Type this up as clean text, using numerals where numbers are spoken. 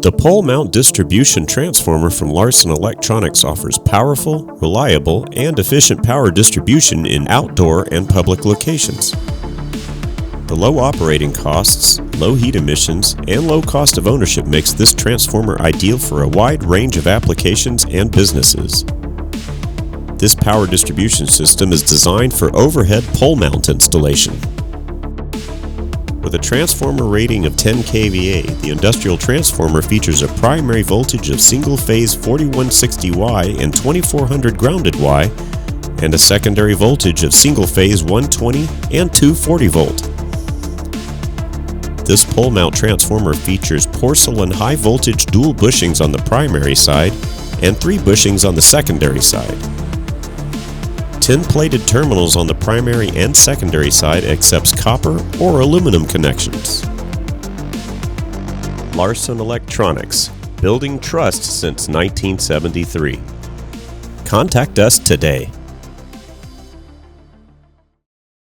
The pole mount distribution transformer from Larson Electronics offers powerful, reliable, and efficient power distribution in outdoor and public locations. The low operating costs, low heat emissions, and low cost of ownership makes this transformer ideal for a wide range of applications and businesses. This power distribution system is designed for overhead pole mount installation. With a transformer rating of 10 kVA, the industrial transformer features a primary voltage of single-phase 4160Y and 2400 grounded Wye, and a secondary voltage of single-phase 120 and 240 volt. This pole mount transformer features porcelain high-voltage dual bushings on the primary side and 3 bushings on the secondary side. Tin-plated terminals on the primary and secondary side accepts copper or aluminum connections. Larson Electronics, building trust since 1973. Contact us today.